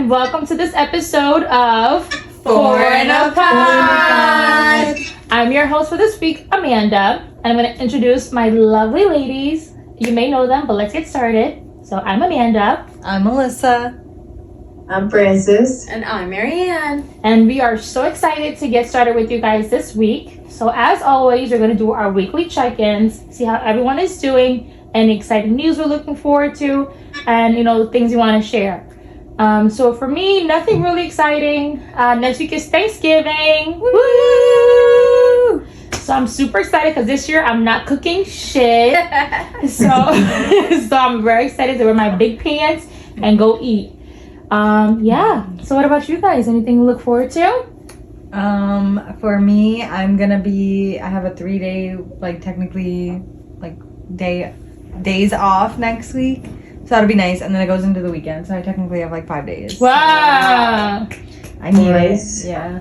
and welcome to this episode of FourinaPod. I'm your host for this week, Amanda, and I'm going to introduce my lovely ladies. You may know them, but let's get started. So I'm Amanda. I'm Melissa. I'm Francis. And I'm Marianne. And we are so excited to get started with you guys this week. So as always, we're going to do our weekly check-ins, see how everyone is doing, any exciting news we're looking forward to, and, things you want to share. So for me, nothing really exciting. Next week is Thanksgiving. Woo! So I'm super excited because this year I'm not cooking shit. So I'm very excited to wear my big pants and go eat. So what about you guys? Anything to look forward to? For me, I have a 3-day, days off next week. So that'll be nice. And then it goes into the weekend. So I technically have 5 days. Wow. So, I need Nice. it. Yeah.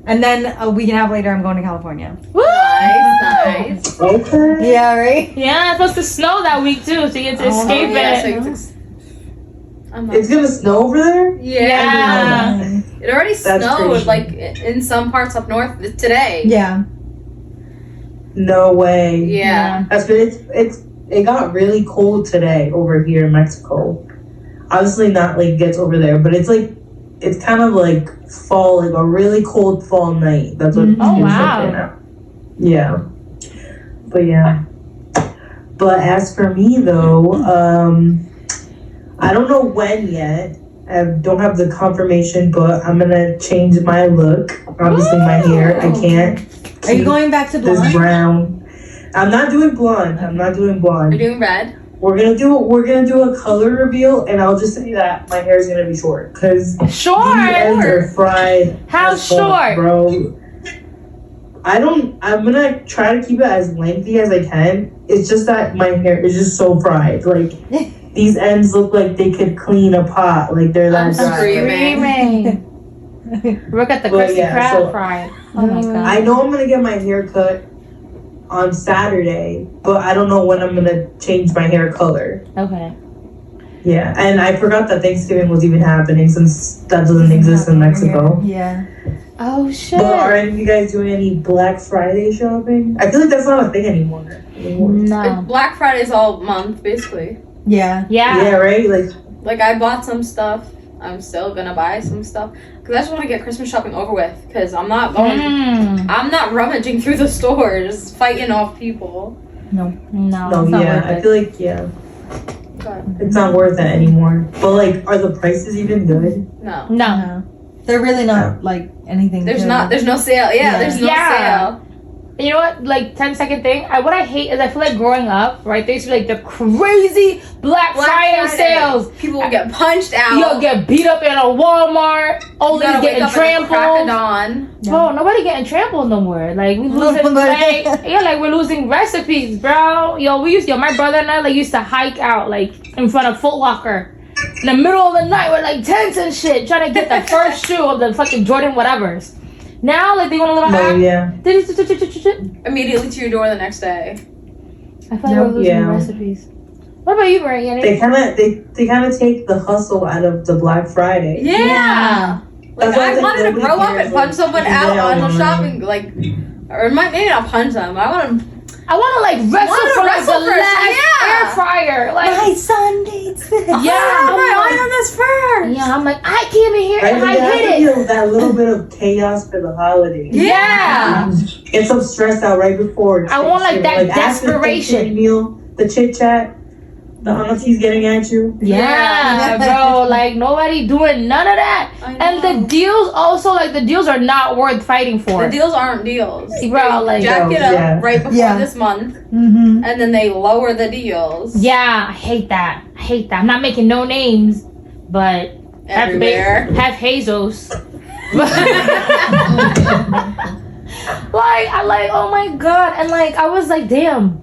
And then a week and a half later, I'm going to California. Woo! Nice. Okay. Yeah, right? Yeah, it's supposed to snow that week too, so you get to escape it. It's gonna snow over there? Yeah. It already That's snowed, crazy. in some parts up north today. Yeah. No way. Yeah. That's good. It got really cold today over here in Mexico. Obviously not gets over there, but it's kind of like fall, a really cold fall night. That's what it's Oh, like wow. right now. Yeah. But yeah. But as for me though, I don't know when yet. I don't have the confirmation, but I'm gonna change my look. Obviously my hair. I can't. Are you going back to This blonde? brown. I'm not doing blonde. We're doing red. We're gonna do a color reveal, and I'll just say that my hair is gonna be short because these ends Short. are fried. How as fuck, short? bro? I'm gonna try to keep it as lengthy as I can. It's just that my hair is just so fried. These ends look like they could clean a pot. They're that I'm dry. Screaming. Look at the Well, crispy yeah, crab so- fry. Oh my god. I know I'm gonna get my hair cut on Saturday, but I don't know when I'm gonna change my hair color. Okay. Yeah, and I forgot that Thanksgiving was even happening since that doesn't exist in Mexico. Yeah. Oh shit. But are any of you guys doing any Black Friday shopping? I feel like that's not a thing anymore. No. Black Friday's all month, basically. Yeah. Yeah. Yeah, right? I bought some stuff. I'm still gonna buy some stuff. Because I just want to get Christmas shopping over with. Because I'm not going... I'm not rummaging through the stores, fighting off people. No, No, it's not yeah, worth I it. feel like, yeah, But it's not worth it anymore. But, are the prices even good? no. No. They're really not anything. There's good. there's no sale. Yeah, there's no Yeah. sale. You know what? 10-second thing. What I hate is I feel like growing up, right? There used to be the crazy Black Friday sales. People will get punched out. You'll get beat up in a Walmart. Old ladies getting trampled. Bro, nobody getting trampled no more. We losing we're losing recipes, bro. My brother and I used to hike out in front of Foot Locker in the middle of the night with tents and shit, trying to get the first shoe of the fucking Jordan whatevers. Now they want a little No, yeah. Immediately to your door the next day. I feel like we're losing recipes. What about you, Marianne? They kind of take the hustle out of the Black Friday. Yeah. That's why I wanted to nobody grow up cares, and punch someone they out all on want shopping, or maybe not punch them. I want to wrestle for the last air fryer. My son needs this. Yeah, I on this first. Yeah, I'm I came in here and I hit it. That little bit of chaos for the holidays. Yeah. Get so stressed out right before. I want that after the desperation. Thanksgiving meal, the chit chat, the aunties getting at you. Yeah, bro. Nobody doing none of that. And the deals also, the deals are not worth fighting for. The deals aren't deals. Bro, They jack it up right before this month, Mm-hmm. and then they lower the deals. Yeah, I hate that. I'm not making no names, but Everywhere. have Jesus. Oh my god. And I was damn.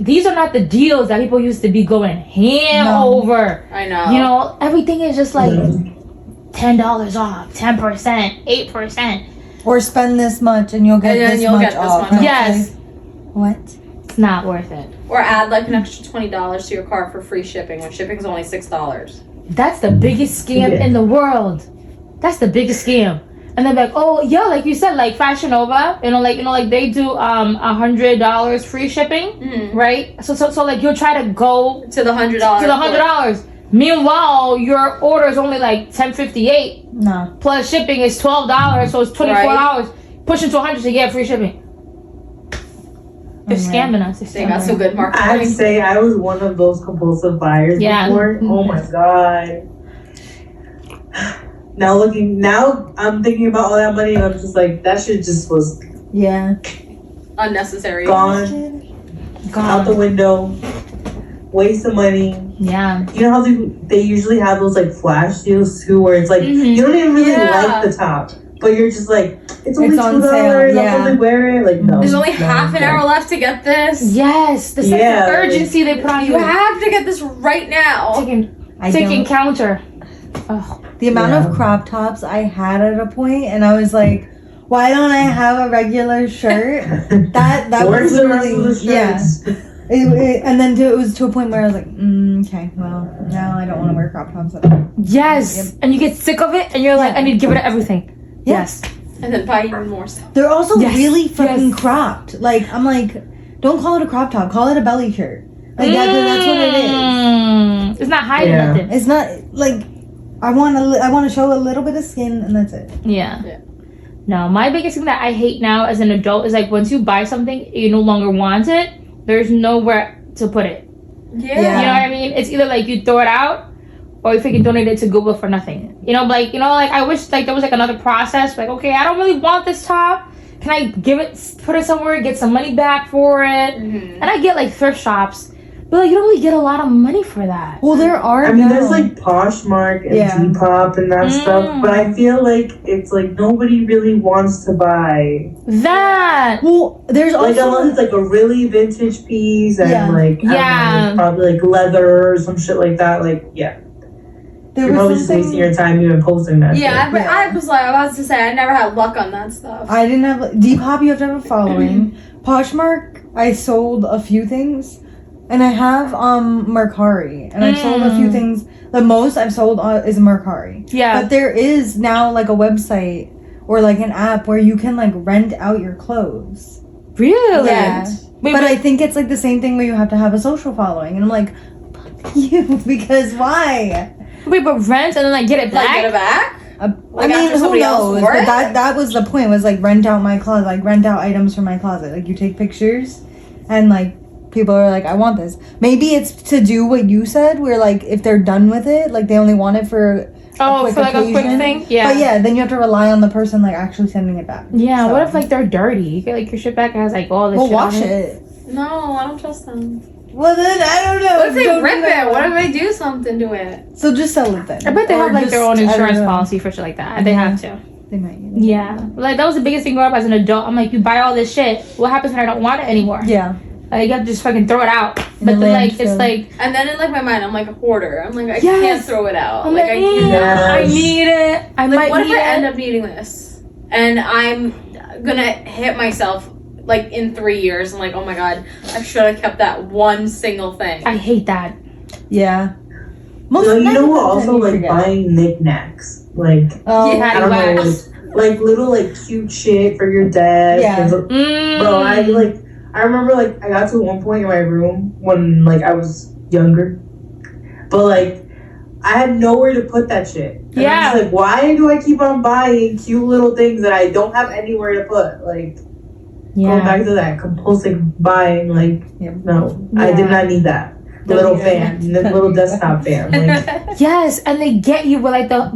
These are not the deals that people used to be going ham over. I know. Everything is just $10 off, 10%, 8%. Or spend this much and you'll get this much off. Yes. What? It's not worth it. Or add an extra $20 to your cart for free shipping when shipping's only $6. that's the biggest scam in the world. That's the biggest scam. And they're like, oh yeah, like you said, like Fashion Nova, like they do $100 free shipping, right? So like you'll try to go to the $100. Meanwhile, your order is only like $10.58. No. Plus shipping is $12, so it's $24. Right. Pushing to $100 to get free shipping. They're scamming us. They got some good marketing. I'd say I was one of those compulsive buyers before. Oh my god. Now I'm thinking about all that money and I'm just like, that shit just was unnecessary. Gone. Out the window. Waste of money. Yeah. You know how they usually have those like flash deals too, where it's like you don't even really like the top, but you're just like, it's only $2. I'll only wear it. Like no. There's only half an hour left to get this. Yes. The sense of urgency they put on you. You have to get this right now. Taking counter. Oh. The amount of crop tops I had at a point, and I was like, why don't I have a regular shirt? that was literally and then it was to a point where I was like, okay, well, now I don't want to wear crop tops at all. Yes, and you get sick of it, and you're like, I need to give it everything. Yes. And then buy even more stuff. They're also really fucking cropped. Like, I'm like, don't call it a crop top, call it a belly shirt. Like, that's what it is. It's not hiding nothing. It's not, like, I want to show a little bit of skin, and that's it. Yeah. No, my biggest thing that I hate now as an adult is like once you buy something, you no longer want it. There's nowhere to put it. Yeah. You know what I mean? It's either like you throw it out, or you freaking donate it to Google for nothing. Like I wish like there was like another process. Like, okay, I don't really want this top. Can I put it somewhere, get some money back for it? And I get like thrift shops. But like, you don't really get a lot of money for that. Well, there are. I mean, there's like Poshmark and Depop and that stuff, but I feel like it's like nobody really wants to buy that. Well, there's like also unless it's like a really vintage piece and like I don't know, probably like leather or some shit like that. Like you're probably just wasting your time even posting that. Yeah, but I was about to say I never had luck on that stuff. I didn't have Depop. You have to have a following. Poshmark, I sold a few things. And I have Mercari, and I've sold a few things. The most I've sold is Mercari. Yeah. But there is now like a website or like an app where you can like rent out your clothes. Really? Yeah. But I think it's like the same thing where you have to have a social following, and I'm like, fuck you, because why? Wait, but rent and then like get it back? Like get it back? I mean, who knows? But that was the point. Was like rent out my closet, like rent out items from my closet. Like you take pictures, and like. People are like, I want this. Maybe it's to do what you said, where like if they're done with it, like they only want it for a quick thing. Yeah. But yeah, then you have to rely on the person like actually sending it back. Yeah. So. What if like they're dirty? You get like your shit back and has like all this. Well, shit wash on it. No, I don't trust them. Well then I don't know. What if they rip it? What if they do something to it? So just sell it then. I bet they have like their own insurance policy for shit like that. They have to. They might. Yeah. Like that was the biggest thing growing up as an adult. I'm like, you buy all this shit. What happens when I don't want it anymore? Yeah. You have to just fucking throw it out. But then, like, it's like... And then in, like, my mind, I'm like a hoarder. I'm like, I can't throw it out. I'm like, I need it. What if I end up needing this? And I'm gonna hit myself, like, in 3 years. I'm like, oh my god, I should have kept that one single thing. I hate that. Yeah. You know what? Also, like, buying knickknacks. Like, I don't know, like, little, like, cute shit for your desk. Yeah. Bro, I remember, like, I got to one point in my room when, like, I was younger. But, like, I had nowhere to put that shit. And I'm just like, why do I keep on buying cute little things that I don't have anywhere to put? Like, going back to that compulsive buying, like, no, I did not need that. Little fan, the little desktop fan. Like. Yes, and they get you with like the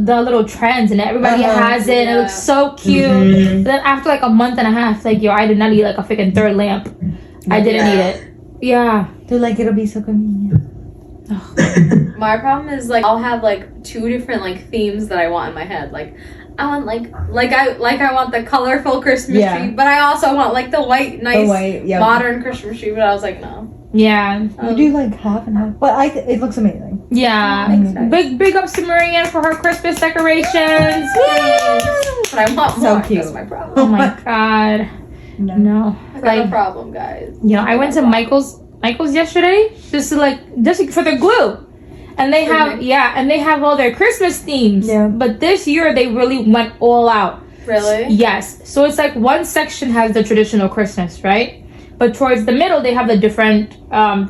little trends, and everybody has it, and it looks so cute. Then after like a month and a half, like I did not need like a freaking third lamp. I didn't need it. Yeah, they're like it'll be so convenient. My problem is like I'll have like 2 different like themes that I want in my head. Like I want I want the colorful Christmas tree, but I also want like the white, nice, modern Christmas tree. But I was like, no. Yeah. We do like half and half. But it looks amazing. Yeah. Big ups to Marianne for her Christmas decorations. But I want more. So cute. That's my problem. Oh my god. No. I got a problem, guys. I went to Michael's yesterday just for the glue. And And they have all their Christmas themes. Yeah. But this year they really went all out. Really? Yes. So it's like one section has the traditional Christmas, right? But towards the middle they have the different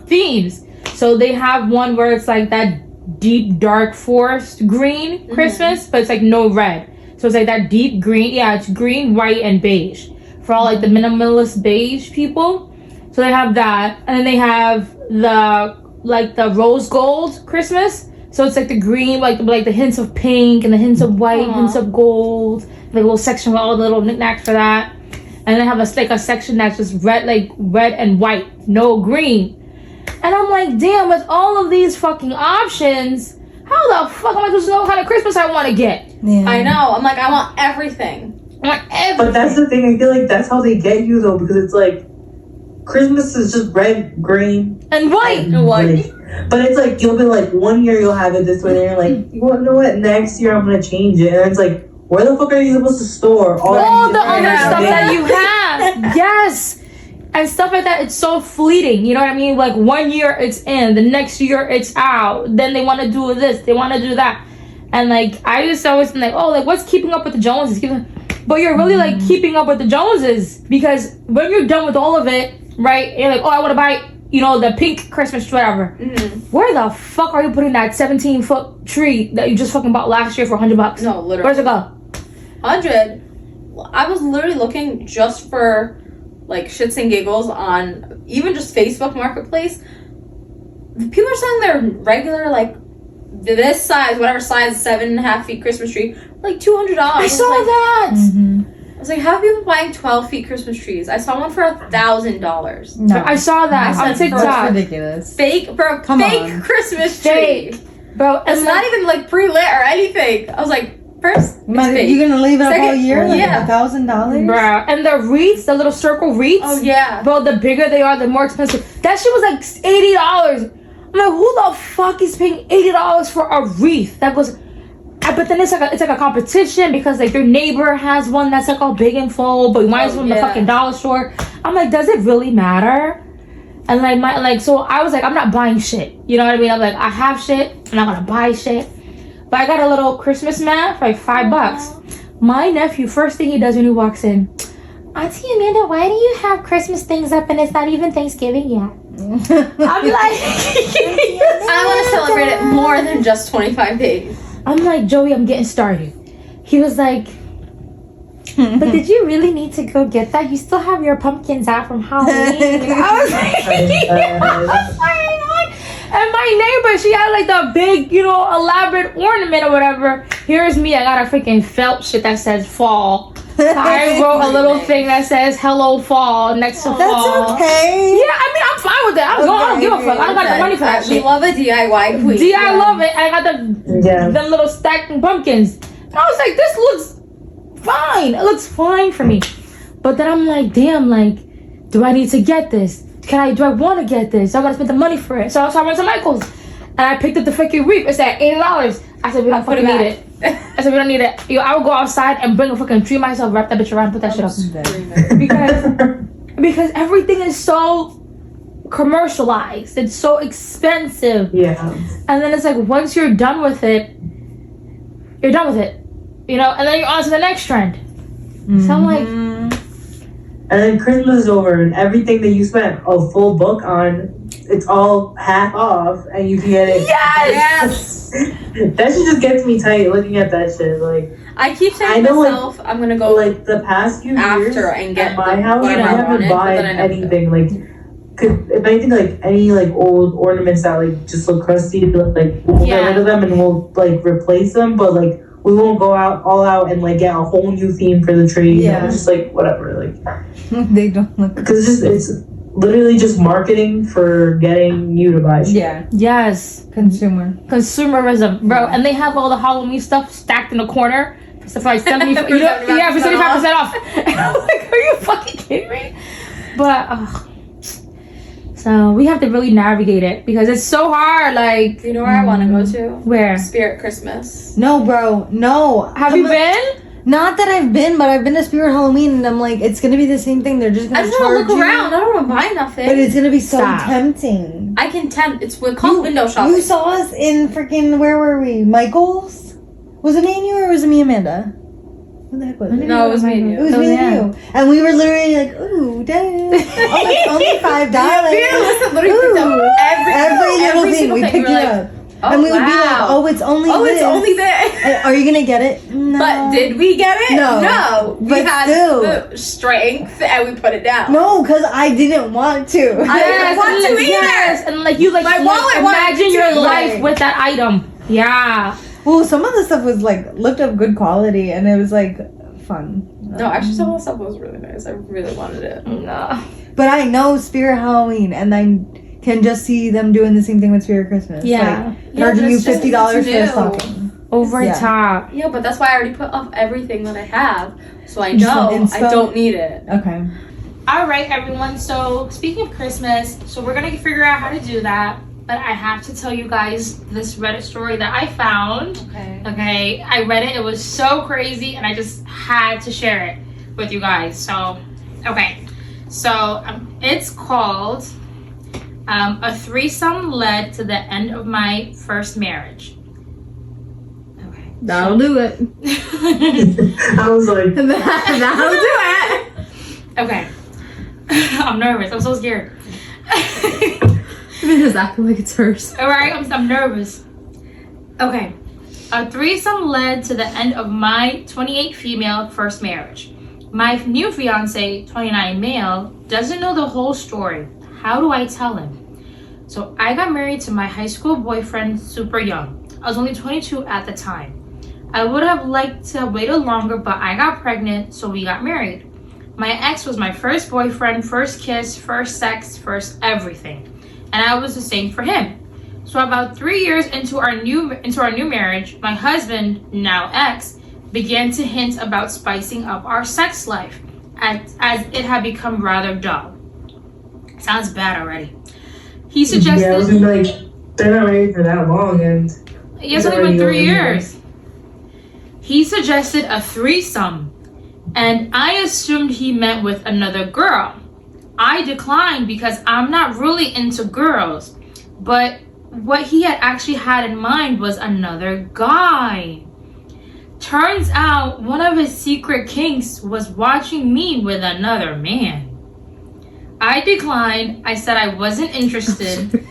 themes. So they have one where it's like that deep dark forest green Christmas, but it's like no red. So it's like that deep green. Yeah, it's green, white, and beige for all like the minimalist beige people. So they have that, and then they have the rose gold Christmas. So it's like the green, like the hints of pink and the hints of white, hints of gold. The little section with all the little knickknacks for that. And they have a section that's just red and white, no green. And I'm like, damn, with all of these fucking options, how the fuck am I supposed to know what kind of Christmas I want to get? Yeah. I know. I'm like, I want everything. I want everything. But that's the thing. I feel like that's how they get you though, because it's like Christmas is just red, green, and white. Like, but it's like you'll be like 1 year you'll have it this way, and you're like, you know what? Next year I'm gonna change it, and it's like, where the fuck are you supposed to store all the other stuff that you have? Yes. And stuff like that, it's so fleeting. You know what I mean? Like 1 year it's in, the next year it's out. Then they want to do this, they want to do that. And like, I just always been like, oh, like what's keeping up with the Joneses? But you're really like keeping up with the Joneses, because when you're done with all of it, right? You're like, oh, I want to buy, the pink Christmas tree, whatever. Where the fuck are you putting that 17-foot tree that you just fucking bought last year for $100? No, literally. Where's it go? 100. I was literally looking just for like shits and giggles on even just Facebook Marketplace. People are selling their regular like this size, whatever size, 7.5 feet Christmas tree, like $200. I saw that. I was like, how are people buying 12 feet Christmas trees? I saw one for $1,000. No. I saw that on TikTok. That's ridiculous. Fake, bro. Come fake on. Christmas tree. Fake. Bro, It's not even like pre-lit or anything. I was like, first, it's fake. You're gonna leave it up all Second, year? Like yeah. $1,000? Bro, and the wreaths, the little circle wreaths. Oh yeah. Bro, the bigger they are, the more expensive. That shit was like $80. I'm like, who the fuck is paying $80 for a wreath? That goes. But then it's like a competition, because like your neighbor has one that's like all big and full, but you might as well from the fucking dollar store. I'm like, does it really matter? And so I was like, I'm not buying shit. You know what I mean? I'm like, I have shit, I'm not gonna buy shit. But I got a little Christmas mat for like $5. My nephew, first thing he does when he walks in, Auntie Amanda, why do you have Christmas things up and it's not even Thanksgiving yet? I'm like, I want to celebrate it more than just 25 days. I'm like, Joey, I'm getting started. He was like, but did you really need to go get that? You still have your pumpkins out from Halloween. I was like, and my neighbor, she had like the big, elaborate ornament or whatever. Here's me, I got a freaking felt shit that says fall. I wrote a little thing that says hello fall next to fall. That's okay. Yeah, I mean, I'm fine with that. I don't give a fuck. I don't got the money for that We shit. love a DIY queen. I love it. I got them little stacked pumpkins. And I was like, this looks fine. It looks fine for me. But then I'm like, damn, like, do I need to get this? Do I want to get this? I gotta spend the money for it. So I went to Michael's and I picked up the freaking wreath. It's at $80. I said, we don't fucking need it. I said, we don't need it. I would go outside and bring a fucking tree myself, wrap that bitch around, put that shit up. Because everything is so commercialized. It's so expensive. Yeah. And then it's like, once you're done with it, you're done with it. And then you're on to the next trend. So I'm like, and then Christmas is over, and everything that you spent a full book on, it's all half off, and you can get it. yes! That shit just gets me tight looking at that shit. Like, I keep saying to myself, I'm gonna go like the past few after years and get at my house. I whatever I haven't wanted, bought but then I never anything if anything, like any like old ornaments that like just look crusty, like we'll get rid of them and we'll like replace them, but like we won't go all out and like get a whole new theme for the tree. Yeah. Just like whatever, like They don't look. because it's literally just marketing for getting you to buy shit. Yeah. Yes. Consumerism, bro. And they have all the Halloween stuff stacked in the corner. So for like 70, for 75% off. And I'm like, are you fucking kidding me? But so we have to really navigate it because it's so hard. Like, You know where I want to go to? Where? Spirit Christmas. No, bro. No. Have you been? Not that I've been, but I've been to Spirit Halloween, and I'm like, it's gonna be the same thing. They're just gonna I just charge want to look you, around. I don't want to buy nothing. but it's gonna be so Stop. tempting. I can tempt. It's called window shopping. You saw us in freaking, where were we? Michael's? Was it me and you, or was it me and Amanda? What the heck was it? No, it was me and you. It was me and you. And we were literally like, ooh, dang. Oh, it's only $5. Literally Every little thing. single We thing. picked We're it like, up. And we would be like, oh, it's only this. it's only this. And are you going to get it? No. But did we get it? No. We But had still. the strength and we put it down. No, because I didn't want to. I didn't want to either. Yes, and like you like, My like wallet wanted imagine to. your life Right. with that item. Yeah. Well, some of the stuff was like, looked of good quality, and it was like fun. No, actually some of the stuff was really nice. I really wanted it. No. But I know Spirit Halloween, and I can just see them doing the same thing with Spirit Christmas. Yeah. Like, charging you it's just- $50 it's for a new. stocking. Over Yeah. top. Yeah, but that's why I already put off everything that I have. So I Just know want inspo? I don't need it. Okay. All right, everyone. So speaking of Christmas, so we're gonna figure out how to do that. But I have to tell you guys this Reddit story that I found. Okay. Okay, I read it. It was so crazy, and I just had to share it with you guys. So, okay. So it's called "A Threesome Led to the End of My First Marriage." Okay. That'll do it. I was like, That'll do it. Okay. I'm nervous. I'm so scared. It's acting like it's hers. All right, I'm nervous. Okay. A threesome led to the end of my 28 female first marriage. My new fiance, 29 male, doesn't know the whole story. How do I tell him? So I got married to my high school boyfriend super young. I was only 22 at the time. I would have liked to have waited longer, but I got pregnant, so we got married. My ex was my first boyfriend, first kiss, first sex, first everything. And I was the same for him. So about 3 years into our new marriage, my husband, now ex, began to hint about spicing up our sex life, as it had become rather dull. Sounds bad already. He suggested. yeah, I was like, they're not ready for that long, and It's only been 3 years. He suggested a threesome, and I assumed he meant with another girl. I declined because I'm not really into girls, but what he had actually had in mind was another guy. Turns out one of his secret kinks was watching me with another man. I declined. I said I wasn't interested,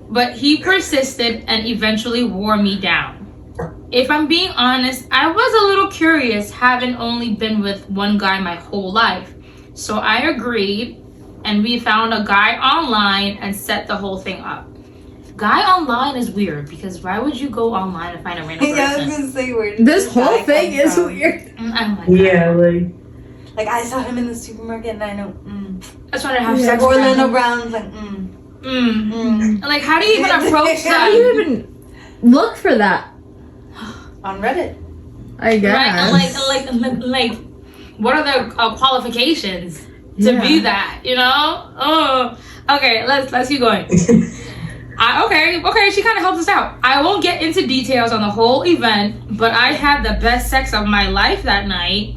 but he persisted and eventually wore me down. If I'm being honest, I was a little curious, having only been with one guy my whole life. So I agreed, and we found a guy online and set the whole thing up. Guy online is weird, because why would you go online and find a random person? Yeah, I was gonna say, where did This this whole guy thing come is from? weird. Oh my God. yeah, like Like, I saw him in the supermarket, and I know, That's why I have Yeah. sex Like, with Orlando him. Brown's like, And like, how do you even approach How do them? you even look for that? On Reddit. I guess. Right? And like, what are the qualifications to Yeah. be that? You know? Oh, okay. Let's keep going. Okay, she kind of helped us out. I won't get into details on the whole event, but I had the best sex of my life that night.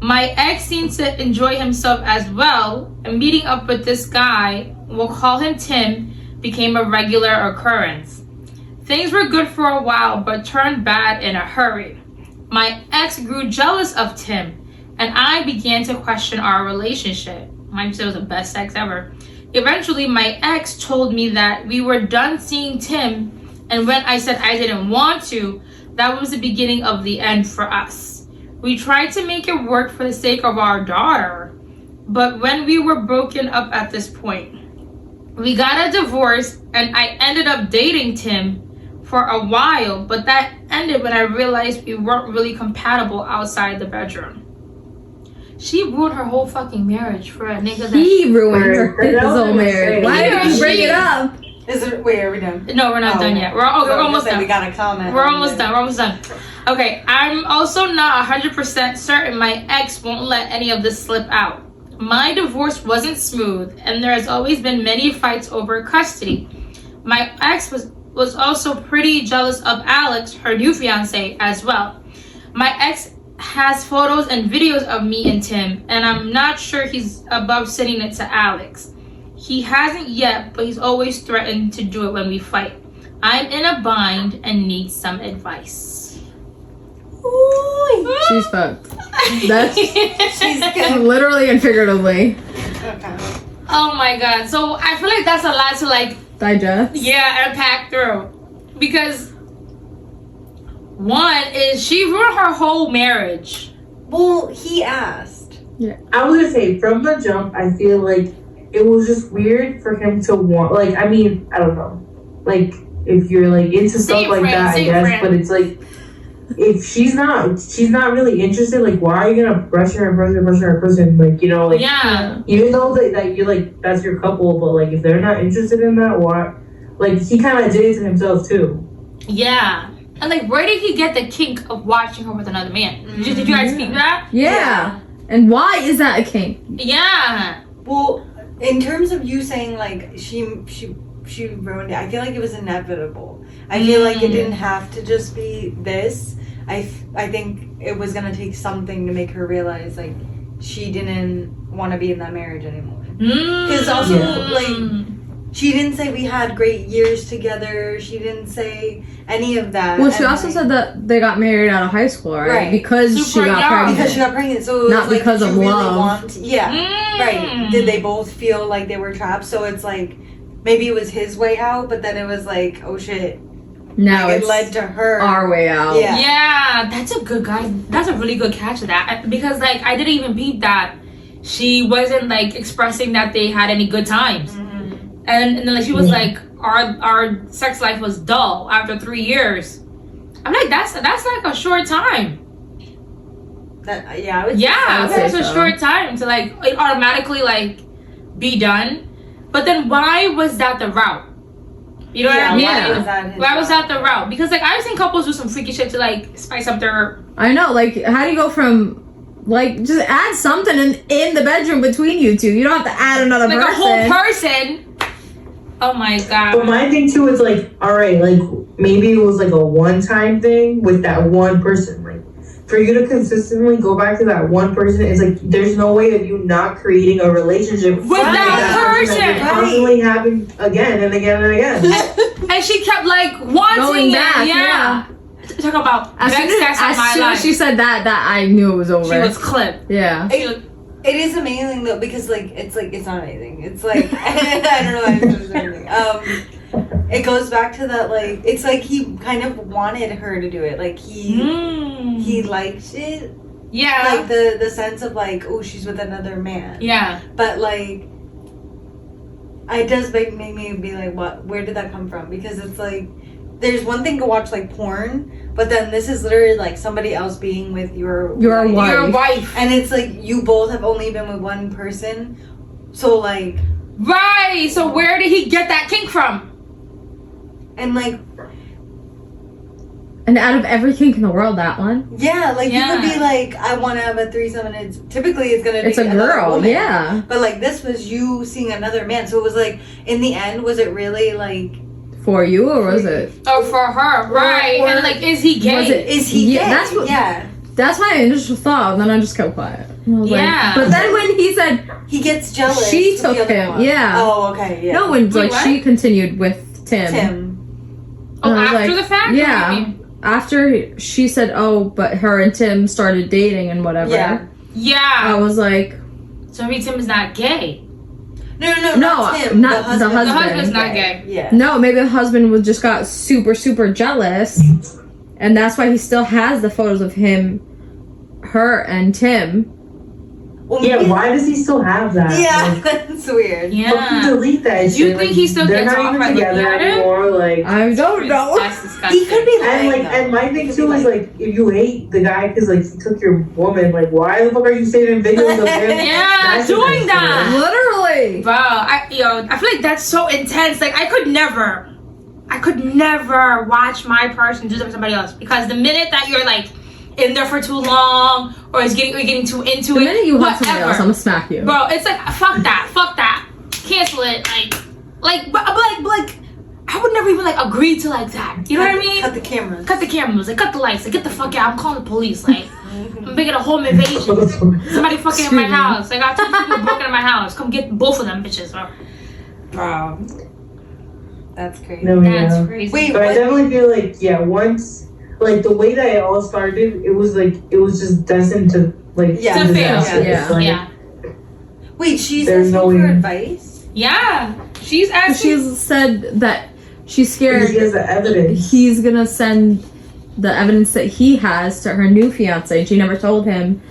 My ex seemed to enjoy himself as well, and meeting up with this guy, we'll call him Tim, became a regular occurrence. Things were good for a while, but turned bad in a hurry. My ex grew jealous of Tim, and I began to question our relationship. Mine said it was the best sex ever. Eventually, my ex told me that we were done seeing Tim, and when I said I didn't want to, that was the beginning of the end for us. We tried to make it work for the sake of our daughter, but when we were broken up at this point, we got a divorce, and I ended up dating Tim for a while, but that ended when I realized we weren't really compatible outside the bedroom. She ruined her whole fucking marriage for a nigga that... He ruined her That his was whole marriage. Why Yeah, did you bring she- it up? Is it, wait, are we done? No, we're not done yet. We're almost done. We got a comment. We're almost done. Okay, I'm also not 100% certain my ex won't let any of this slip out. My divorce wasn't smooth, and there has always been many fights over custody. My ex was also pretty jealous of Alex, her new fiance, as well. My ex has photos and videos of me and Tim, and I'm not sure he's above sending it to Alex. He hasn't yet, but he's always threatened to do it when we fight. I'm in a bind and need some advice. Ooh. She's fucked. That's She's good. literally and figuratively. Okay. Oh my god. So I feel like that's a lot to like, Digest. yeah, unpack through. Because one is she ruined her whole marriage. Well, he asked. I was gonna say, from the jump, I feel like it was just weird for him to want, like, I mean, I don't know. Like, if you're, like, into stuff like that, I guess, but it's like, if she's not really interested, like, why are you gonna pressure her, like, you know, like, Yeah. even though that you're, like, that's your couple, but, like, if they're not interested in that, why, like, he kind of did it to himself, too. Yeah. And like, where did he get the kink of watching her with another man? Did you guys see that? Yeah. And why is that a kink? Yeah. Well, in terms of you saying like she ruined it, I feel like it was inevitable. I feel like it didn't have to just be this. I think it was gonna take something to make her realize like she didn't want to be in that marriage anymore. Because also like she didn't say we had great years together. She didn't say any of that. Well, she And, also like, said that they got married out of high school, right? Right. Because Super she got young. pregnant. because she got pregnant, so it Not was, like, because did of you really love. Right. Did they both feel like they were trapped? So it's like maybe it was his way out, but then it was like, oh shit. Now Like, it's it led to her. our way out. Yeah. Yeah, that's a good guy. That's a really good catch of that. Because like, I didn't even peep that she wasn't like expressing that they had any good times. And then like, she was like, our sex life was dull after 3 years. I'm like, that's like a short time. That, yeah, I would Yeah, say that's a so. short time to like it automatically like be done. But then why was that the route? You know what I mean? Yeah. Why was that the route? Because like I've seen couples do some freaky shit to like spice up their. I know. Like, how do you go from like just add something in the bedroom between you two? You don't have to add another Like person. a whole person. Oh my god. But my thing too is like, all right, like maybe it was like a one-time thing with that one person. Like for you to consistently go back to that one person, it's like there's no way of you not creating a relationship With that person. that you're constantly having again and again and again. And she kept like wanting Going it. back, Yeah. Talk about As best soon sex of my as life. she said that I knew it was over. She was clipped. yeah. It is amazing though because it's not amazing. It's like I don't know why I'm supposed to say anything. It goes back to that like it's like he kind of wanted her to do it. Like he liked it. Yeah. Like the sense of like, oh, she's with another man. Yeah. But like it does make me be like, what? Where did that come from? Because it's like there's one thing to watch like porn, but then this is literally like somebody else being with your wife. Your wife. and it's like you both have only been with one person, so like Right. So where did he get that kink from? and like And out of every kink in the world, that one. yeah, like Yeah. you could be like, I want to have a threesome, and it's typically gonna be It's a another girl. woman. Yeah. But like this was you seeing another man, so it was like in the end, was it really like For you, or was it? Oh, for her. Right. or- and like, is he gay? Was it? is he Yeah, gay? that's what- yeah. That's my initial thought. And then I just kept quiet. And I was like- Yeah. but then when he said He gets jealous. She to the took other him, one. yeah. Oh, okay. Yeah. no, when Wait, like what? she continued with Tim. Oh, And I was after like, the fact? yeah. What do you mean? After she said, "Oh, but her and Tim started dating and whatever," Yeah. Yeah. I was like, So maybe Tim is not gay. No, No, not Tim. not the husband. The husband's not gay. Yeah. no, maybe the husband was just got super, super jealous, and that's why he still has the photos of him, her, and Tim. Well, Yeah, maybe- why does he still have that? Yeah, Like, that's weird. fucking Yeah. delete that Do you shit. think Like, he still they're gets not off even by looking together at him? anymore. Like, I don't know. That's disgusting. He could be lying. and like, though. and my thing He could too be is lying. like, if you hate the guy because like he took your woman, like, why the fuck are you saving videos of him? Yeah, smashing doing this that. shit? Literally. Bro, I feel like that's so intense. Like, I could never watch my person do something to somebody else, because the minute that you're like in there for too long, or you're getting too into The it, minute you hug somebody whatever. else, I'm gonna smack you. Bro, it's like fuck that, cancel it. But I would never even like agree to like that. You know what I mean? Cut the cameras. Cut the cameras, like cut the lights, like get the fuck out. I'm calling the police. Like, I'm making a home invasion. Somebody fucking in my house. I got 2 people broken in my house. Come get both of them bitches, bro. That's crazy. No, That's crazy. Wait, But I definitely feel like, once, like, the way that it all started, it was just destined to, like, Yeah. To fail. disaster. Yeah. It's like, Yeah. Wait, she's There's asking no for way. advice? Yeah. She's asking. She's said that she's Because scared he has the evidence. he's gonna send the evidence that he has to her new fiance. She never told him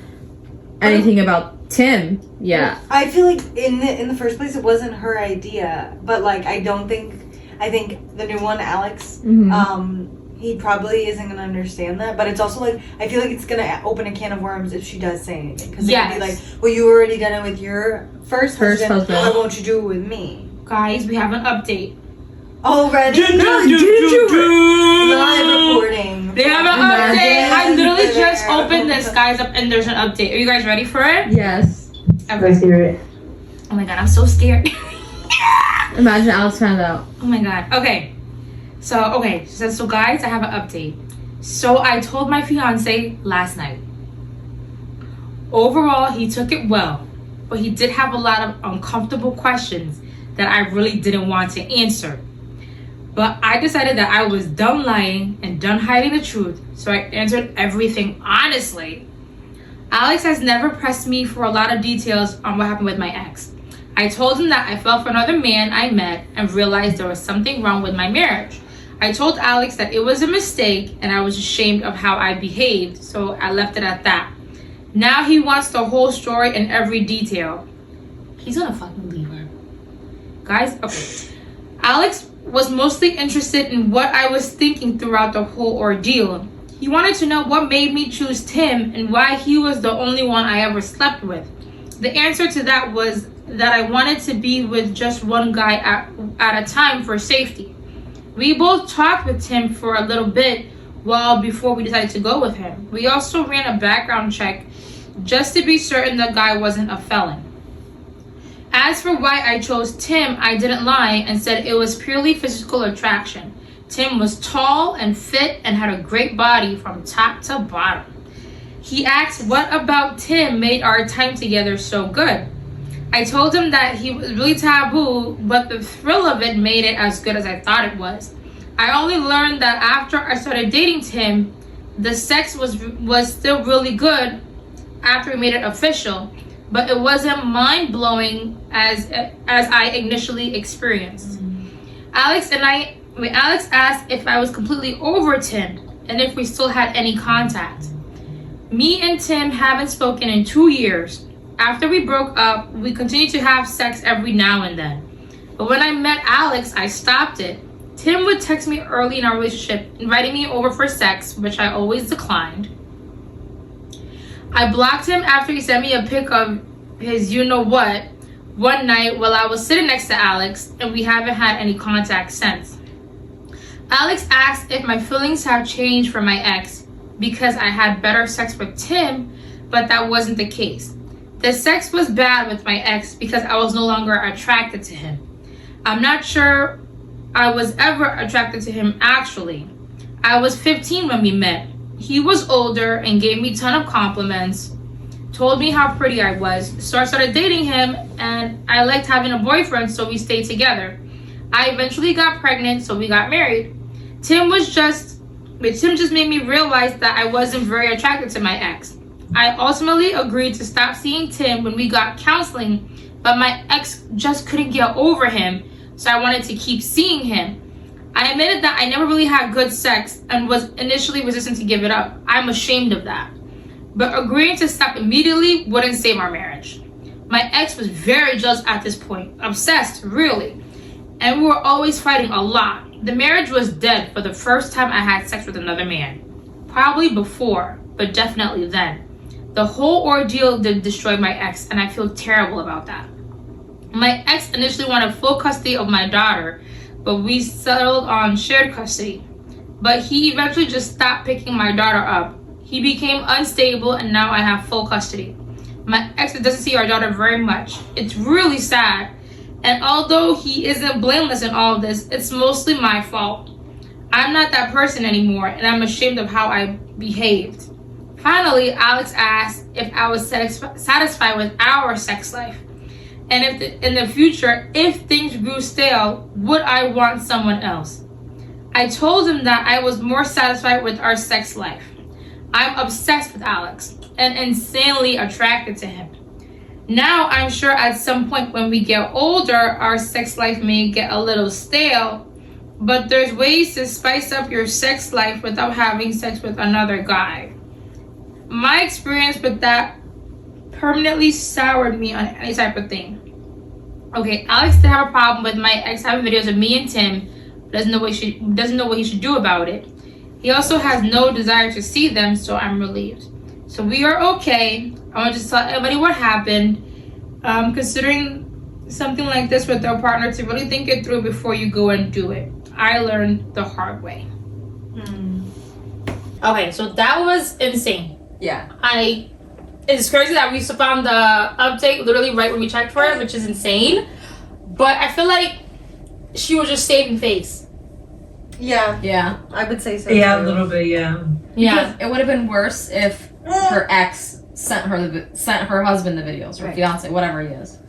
anything about Tim. Yeah. I feel like in the first place it wasn't her idea, but like I think the new one, Alex, Mhm. he probably isn't gonna understand that. But it's also like I feel like it's gonna open a can of worms if she does say anything, because Yes. it'd be like, well, you already done it with your first husband. husband. Why won't you do it with me? Guys, we have an update. Already live reporting. They have an update. I literally just opened this, guys, up, and there's an update. Are you guys ready for it? Yes. Let's hear it. Oh my god, I'm so scared. Imagine Alex found out. Oh my god. Okay. So guys, I have an update. So I told my fiance last night. Overall, he took it well, but he did have a lot of uncomfortable questions that I really didn't want to answer. But I decided that I was done lying and done hiding the truth, so I answered everything honestly. Alex has never pressed me for a lot of details on what happened with my ex. I told him that I fell for another man I met and realized there was something wrong with my marriage. I told Alex that it was a mistake and I was ashamed of how I behaved, so I left it at that. Now he wants the whole story and every detail. He's gonna fucking leave her. Guys, okay. Alex was mostly interested in what I was thinking throughout the whole ordeal. He wanted to know what made me choose Tim and why he was the only one I ever slept with. The answer to that was that I wanted to be with just one guy at a time for safety. We both talked with Tim for a little bit before we decided to go with him. We also ran a background check just to be certain the guy wasn't a felon. As for why I chose Tim, I didn't lie and said it was purely physical attraction. Tim was tall and fit and had a great body from top to bottom. He asked what about Tim made our time together so good. I told him that he was really taboo, but the thrill of it made it as good as I thought it was. I only learned that after I started dating Tim, the sex was still really good after we made it official, but it wasn't mind-blowing as I initially experienced. Alex asked if I was completely over Tim and if we still had any contact. Me and Tim haven't spoken in 2 years. After we broke up, we continued to have sex every now and then. But when I met Alex, I stopped it. Tim would text me early in our relationship, inviting me over for sex, which I always declined. I blocked him after he sent me a pic of his you-know-what one night while I was sitting next to Alex, and we haven't had any contact since. Alex asked if my feelings have changed for my ex because I had better sex with Tim, but that wasn't the case. The sex was bad with my ex because I was no longer attracted to him. I'm not sure I was ever attracted to him actually. I was 15 when we met. He was older and gave me a ton of compliments, told me how pretty I was, so I started dating him and I liked having a boyfriend, so we stayed together. I eventually got pregnant, so we got married. Tim just made me realize that I wasn't very attracted to my ex. I ultimately agreed to stop seeing Tim when we got counseling, but my ex just couldn't get over him, so I wanted to keep seeing him. I admitted that I never really had good sex and was initially resistant to give it up. I'm ashamed of that. But agreeing to stop immediately wouldn't save our marriage. My ex was very jealous at this point, obsessed, really. And we were always fighting a lot. The marriage was dead for the first time I had sex with another man. Probably before, but definitely then. The whole ordeal did destroy my ex, and I feel terrible about that. My ex initially wanted full custody of my daughter, but we settled on shared custody. But he eventually just stopped picking my daughter up. He became unstable, and now I have full custody. My ex doesn't see our daughter very much. It's really sad. And although he isn't blameless in all of this, it's mostly my fault. I'm not that person anymore, and I'm ashamed of how I behaved. Finally, Alex asked if I was satisfied with our sex life. And if in the future, if things grew stale, would I want someone else? I told him that I was more satisfied with our sex life. I'm obsessed with Alex and insanely attracted to him. Now I'm sure at some point when we get older, our sex life may get a little stale, but there's ways to spice up your sex life without having sex with another guy. My experience with that permanently soured me on any type of thing. Okay, Alex did have a problem with my ex having videos of me and Tim, doesn't know what he should do about it. He also has no desire to see them, so I'm relieved. So we are okay. I want to just tell everybody what happened. Considering something like this with our partner, to really think it through before you go and do it. I learned the hard way. Okay, so that was insane. Yeah. It's crazy that we found the update literally right when we checked for it, which is insane. But I feel like she was just saving face. Yeah. Yeah. I would say so. Yeah, too. a little bit, yeah. Because it would have been worse if her ex sent her husband the videos, or Right. fiance, whatever he is.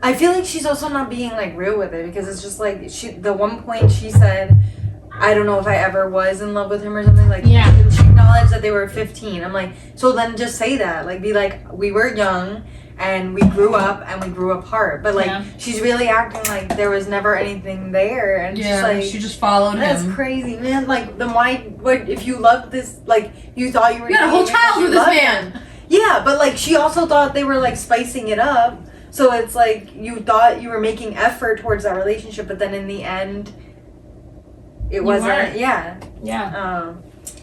I feel like she's also not being like real with it, because it's just like the one point she said, I don't know if I ever was in love with him or something, like, Yeah. and she acknowledged that they were 15. I'm like, so then just say that, like, be like, we were young and we grew up and we grew apart, but like, Yeah. she's really acting like there was never anything there, and she's like, she just followed that's him. crazy, man. Like, then what if you loved this, like, you thought you were You had a whole dating him child because with you this loved man. him. Yeah, but like, she also thought they were like spicing it up. So it's like you thought you were making effort towards that relationship, but then in the end, it wasn't. weren't. Yeah. Yeah.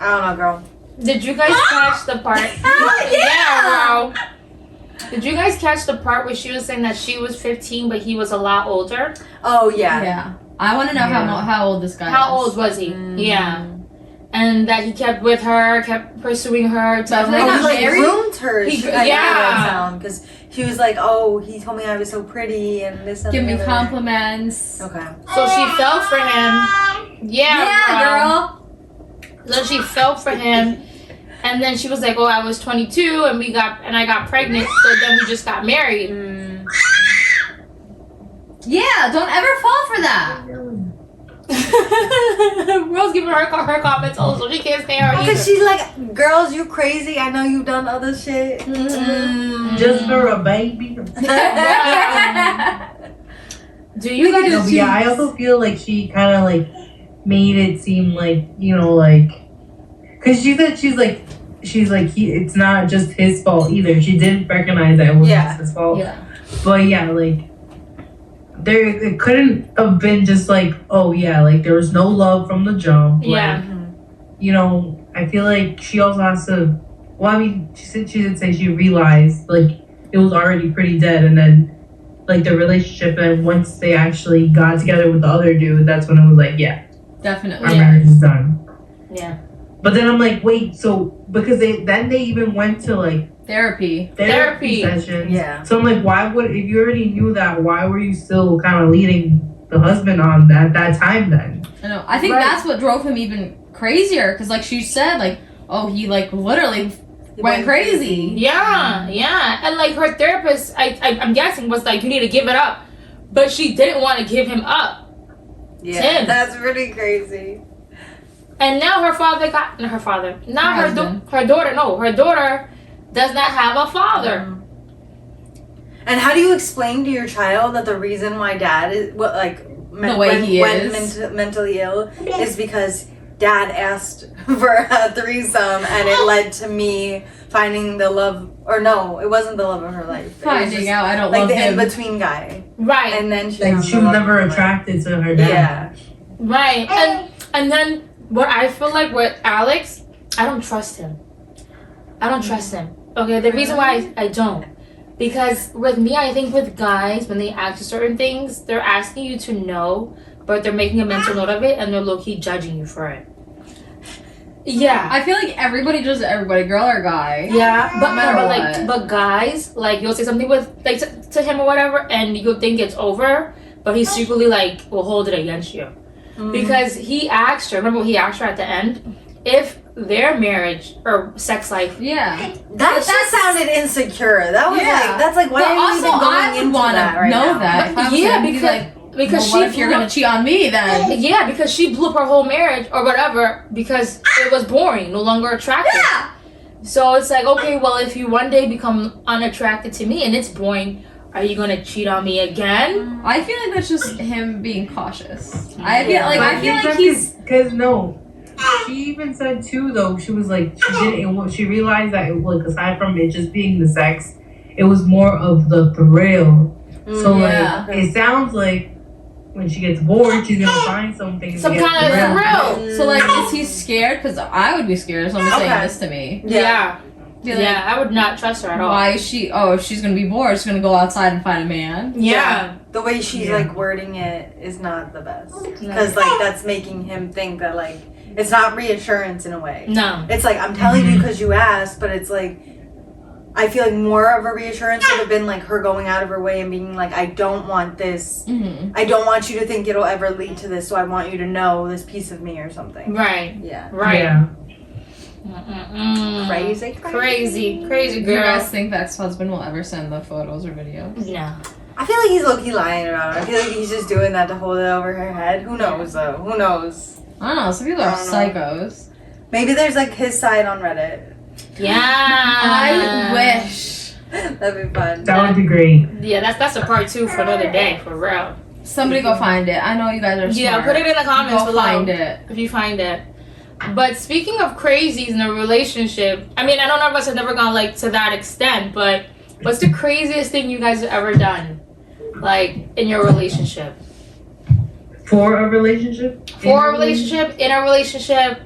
I don't know, girl. Did you guys catch the part? Yeah, bro. Did you guys catch the part where she was saying that she was 15, but he was a lot older? Oh yeah. Yeah. I want to know how old this guy is. How old was he? Yeah. And that he kept with her, kept pursuing her. Definitely Oh, not he like married? groomed her. Yeah. Because she was like, oh, he told me I was so pretty and this and Give me the other. compliments. Okay. So she fell for him. Yeah, girl. So she fell for him, and then she was like, "Oh, I was 22, and I got pregnant. So then we just got married." Yeah, don't ever fall for that. Rose giving her comments also. She can't stand her either. Because she's like, girls, you crazy. I know you've done other shit. Just for a baby. Do you guys? No, but yeah, I also feel like she kind of like made it seem like, you know, like, because she said she's like it's not just his fault either. She didn't recognize that it was just his fault. Yeah. But yeah, like, it couldn't have been just like, oh yeah, like there was no love from the jump. Yeah. Like, you know, I feel like she also has to. Well, I mean, she did say she realized like it was already pretty dead, and then like the relationship, and once they actually got together with the other dude, that's when it was like, yeah, Definitely. our marriage is done. Yeah. But then I'm like, wait, so because they even went to like Therapy. Therapy. sessions. Yeah. So I'm like, why would, if you already knew that, why were you still kind of leading the husband on at that time then? I know. I think that's what drove him even crazier. Because, like she said, like, oh, he like literally went crazy. Yeah. And like her therapist, I'm guessing was like, you need to give it up, but she didn't want to give him up. Yeah. Tim. That's really crazy. And now her daughter does not have a father. And how do you explain to your child that the reason why dad is mentally ill is because dad asked for a threesome and it led to me finding the love, or no, it wasn't the love of her life. Finding out I don't like love the him. in-between guy. Right. And then she Like found she the was love never of her life. attracted to her dad. Yeah. Right. And then what I feel like with Alex, I don't trust him. Okay, the reason why I don't. Because with me, I think with guys, when they ask you certain things, they're asking you to know, but they're making a mental note of it and they're low-key judging you for it. Yeah. I feel like everybody judges everybody, girl or guy. Yeah, No matter what. but guys, like you'll say something with like to him or whatever, and you'll think it's over, but he secretly like will hold it against you, because he asked her. Remember, he asked her at the end. if their marriage or sex life. Yeah. That sounded insecure. That was that's like, why but are you also, even going I would into want that to right know now? that. If I was Yeah, gonna be because- like, Because well, what if you're gonna cheat on me then? Yeah, because she blew up her whole marriage or whatever because it was boring, no longer attractive. Yeah. So it's like, okay, well, if you one day become unattracted to me and it's boring, are you gonna cheat on me again? I feel like that's just him being cautious. I feel like he's. Because no. She even said too though, she was like, she realized that it was, aside from it just being the sex, it was more of the thrill. So Yeah. like, it sounds like when she gets bored, she's gonna find something. Some kind of thrill. So like, is he scared? Because I would be scared if someone saying this to me. Yeah. Be like, I would not trust her at all. why is she? Oh, if she's gonna be bored, she's gonna go outside and find a man. Yeah. The way she's like wording it is not the best. Because like that's making him think that like it's not reassurance in a way. No. It's like I'm telling you because you asked, but it's like I feel like more of a reassurance would have been like her going out of her way and being like, I don't want this. Mm-hmm. I don't want you to think it'll ever lead to this, so I want you to know this piece of me or something. Right. Yeah. Right. Yeah. Crazy. Crazy Do you girl. guys think the ex-husband will ever send the photos or videos? No. I feel like he's low-key lying about it. I feel like he's just doing that to hold it over her head. Who knows though? Who knows? I don't know. Some people are I don't know. psychos. Maybe there's like his side on Reddit. Yeah. I wish That'd be fun. That would be great. Yeah, that's a part 2 for another day, for real. somebody go find it. I know you guys are smart. Yeah, put it in the comments Go below find it. if you find it. But speaking of crazies in a relationship, I mean, I don't know if us have never gone like to that extent, but what's the craziest thing you guys have ever done, like in your relationship? For a relationship? For a relationship, in a relationship,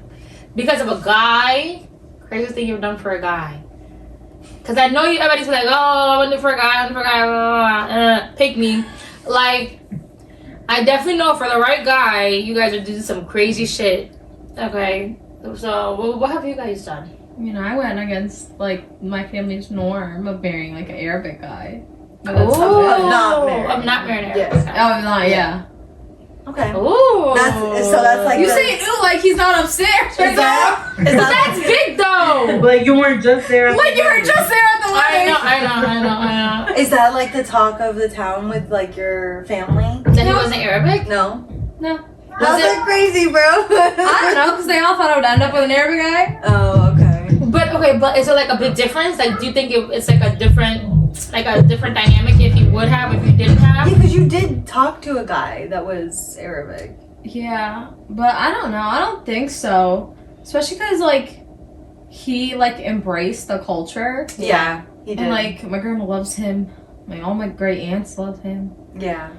because of a guy. Craziest thing you've done for a guy. Because I know you, everybody's like, oh, I want to do for a guy, blah, blah, blah, pick me. Like, I definitely know for the right guy, you guys are doing some crazy shit. Okay, so what have you guys done? You know, I went against like my family's norm of marrying like an Arabic guy. But that's not Ooh, bad. I'm not marrying a Yes. Oh, not yeah. Okay. Ooh. That's like You the- say ooh like he's not upstairs. Is that? But that's big though. Like you weren't just there. Like you were just there at the wedding. I know. Is that like the talk of the town with like your family? That he wasn't Arabic? No. No. How's it- that crazy, bro? I don't know, because they all thought I would end up with an Arabic guy. Oh, okay. But is it like a big difference? Like, do you think it's like a different dynamic if you would have, if you didn't have? Yeah, because you did talk to a guy that was Arabic. Yeah, but I don't know. I don't think so. Especially because, like, he, like, embraced the culture. Yeah, he did. And, like, my grandma loves him. All my great aunts love him. Yeah.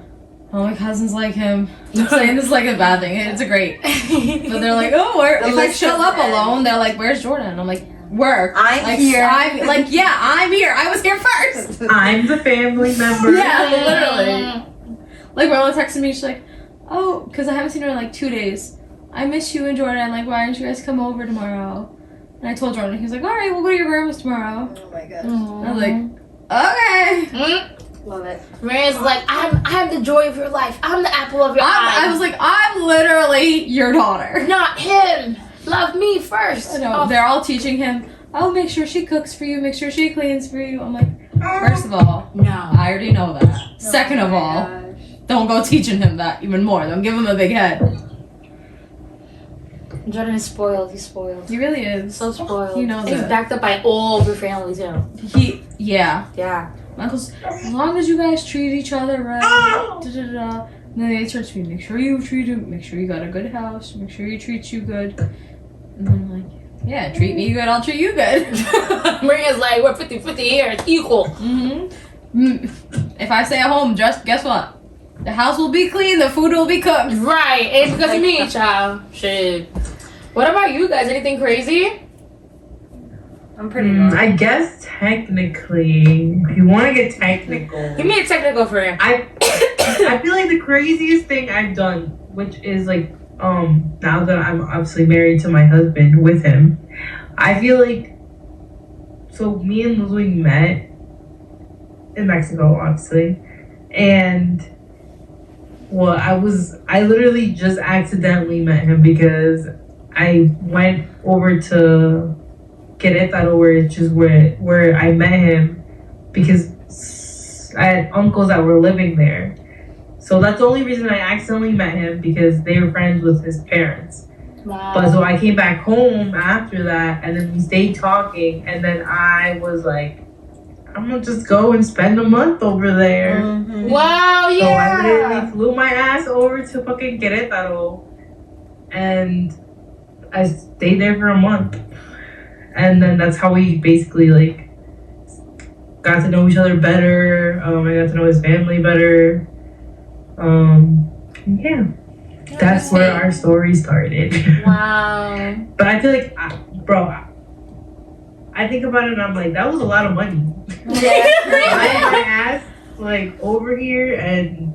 All my cousins like him. I'm saying this is, like, a bad thing. It's a great. But they're like, oh, where? The If I list show is up red. alone, they're like, where's Jordan? I'm like, work. I'm like, here. I'm like, yeah, I'm here. I was here first. I'm the family member. Yeah, literally. Like, my mom texted me, she's like, oh, because I haven't seen her in like 2 days. I miss you and Jordan. Like, why don't you guys come over tomorrow? And I told Jordan, he was like, all right, we'll go to your grandma's tomorrow. Oh my gosh. I was like, okay. Love it. Maria's like, I'm the joy of your life. I'm the apple of your eye. I was like, I'm literally your daughter. not him. Love me first. I know. They're all teaching him, oh, make sure she cooks for you. Make sure she cleans for you. I'm like, first of all, No. I already know that. Second of all, Gosh. don't go teaching him that even more. Don't give him a big head. Jordan is spoiled. He's spoiled. He really is. So spoiled. He knows He's it. backed up by all of your family too. Yeah. Yeah. My uncle's, as long as you guys treat each other right, da-da-da. And then they start to me, make sure you treat him, make sure you got a good house, make sure he treats you good. And then I'm like, yeah, treat me good, I'll treat you good. Maria's like, we're 50-50 here. It's equal. If I stay at home, just guess what? The house will be clean, the food will be cooked. Right. It's because of me, child. Shit. What about you guys? Anything crazy? I'm pretty normal. I guess technically, if you want to get technical, Give me a technical for him. I feel like the craziest thing I've done, which is like, now that I'm obviously married to my husband with him, I feel like, so me and Ludwig met in Mexico, obviously, and well, I literally just accidentally met him because I went over to Querétaro, where I met him, because I had uncles that were living there. So that's the only reason I accidentally met him, because they were friends with his parents. Wow. But so I came back home after that, and then we stayed talking, and then I was like, I'm gonna just go and spend a month over there. Mm-hmm. Wow, yeah. So I literally flew my ass over to fucking Querétaro, and I stayed there for a month. And then that's how we basically like got to know each other better. I got to know his family better. Yeah. That's where our story started. Wow. But I feel like, I think about it and I'm like, that was a lot of money. Yeah. My ass, like, over here, and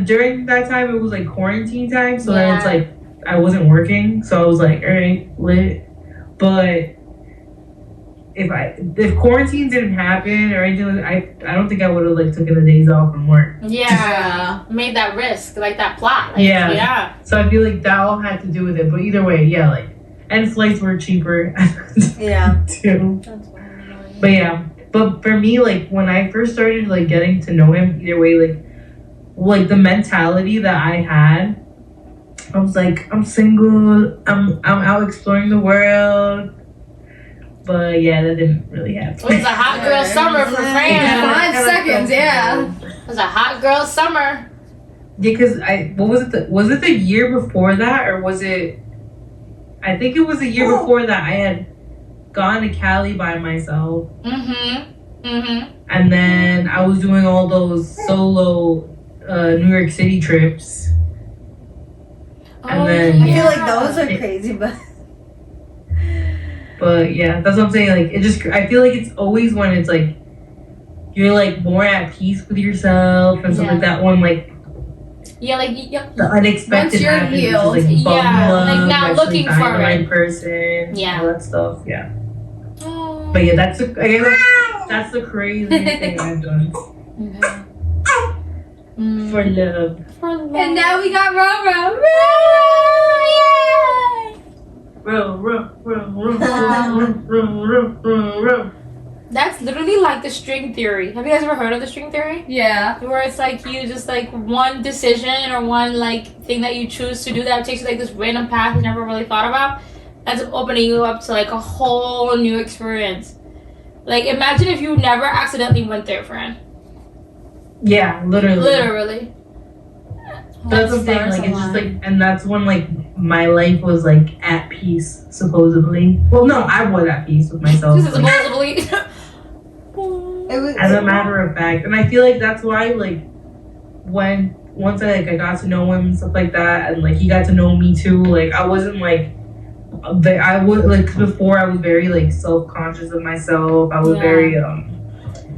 during that time, it was, like, quarantine time, so then it's, like, I wasn't working, so I was like, alright, lit. But if quarantine didn't happen or anything, I don't think I would have, like, taken the days off from work. Yeah. Made that risk, like that plot. Like, Yeah. So I feel like that all had to do with it, but either way, yeah, like, and flights were cheaper. Yeah. Too. That's wild. But yeah, but for me, like when I first started like getting to know him, either way, like the mentality that I had, I was like, I'm single, I'm out exploring the world. But yeah, that didn't really happen. It was a hot girl summer for Fran. 5 seconds, yeah. It was a hot girl summer. Yeah, because was it the year before that, or was it? I think it was a year before that I had gone to Cali by myself. And then I was doing all those solo New York City trips. And then I feel like those are crazy, but yeah, that's what I'm saying. Like I feel like it's always when it's like you're like more at peace with yourself and stuff like that. One like the unexpected Once you're happens, healed, which is, like, yeah, love, like not actually looking finding for the it. right person, Yeah. all that stuff. Yeah. But yeah, that's the craziest thing I've done for love. And now we got Roro. That's literally like the string theory. Have you guys ever heard of the string theory? Yeah. Where it's like you just like one decision or one like thing that you choose to do that takes you like this random path you never really thought about. That's opening you up to like a whole new experience. Like imagine if you never accidentally went there, Fran. Yeah, literally. Literally. That's the thing. Like it's just like, and that's when like my life was like at peace, supposedly. Well, no, I was at peace with myself. Supposedly. As a matter of fact, and I feel like that's why like once I got to know him and stuff like that, and like he got to know me too. Like I wasn't like I would like before I was very like self-conscious of myself. I was very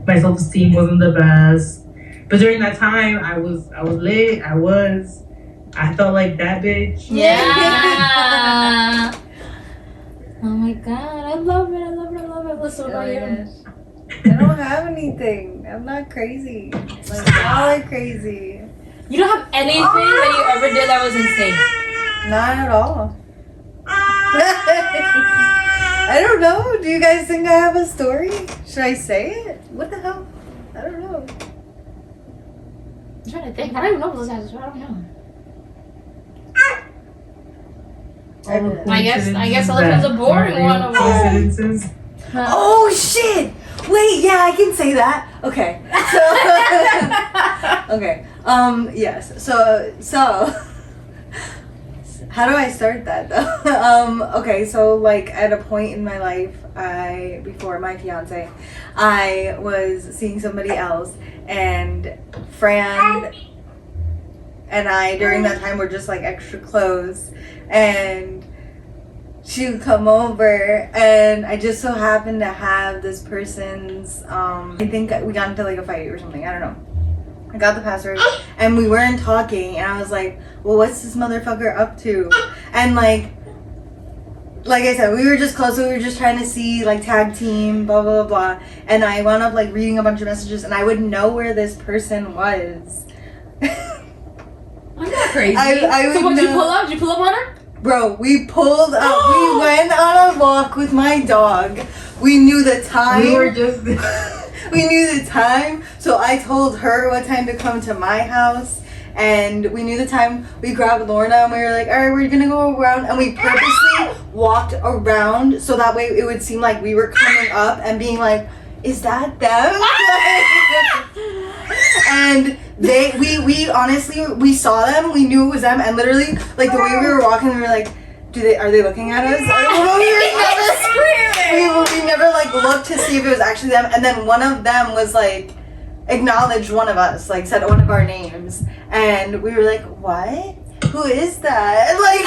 my self-esteem wasn't the best. But during that time, I was lit. I felt like that bitch. Yeah. Oh my god, I love it. Listen, what about you? I don't have anything. I'm not crazy. Like y'all are crazy. You don't have anything that you ever did that was insane. Not at all. I don't know. Do you guys think I have a story? Should I say it? What the hell? I don't know. I'm trying to think. I don't even know what this has. I don't know. I guess Olympia's a boring one of coincidences. Oh shit! Wait, yeah, I can say that. Okay. So okay. Yes. So how do I start that though? Okay, so like at a point in my life, before my fiance, I was seeing somebody else, and Fran and I during that time were just like extra close, and she would come over, and I just so happened to have this person's I think we got into like a fight or something, I don't know. I got the password and we weren't talking, and I was like, well, what's this motherfucker up to? And like I said, we were just close, so we were just trying to see like tag team, blah blah blah. And I wound up like reading a bunch of messages, and I would know where this person was. I'm not crazy. I would So what, know. did you pull up? Did you pull up on her? Bro, we pulled up. We went on a walk with my dog. We knew the time. We were just. We knew the time, so I told her what time to come to my house, and we knew the time. We grabbed Lorna and we were like, all right, we're gonna go around, and we purposely walked around so that way it would seem like we were coming up and being like, is that them? And we honestly, we saw them, we knew it was them, and literally, like, the way we were walking, we were like, are they looking at us? I don't know. We never like looked to see if it was actually them, and then one of them was like acknowledged one of us, like said one of our names, and we were like, what? Who is that? Like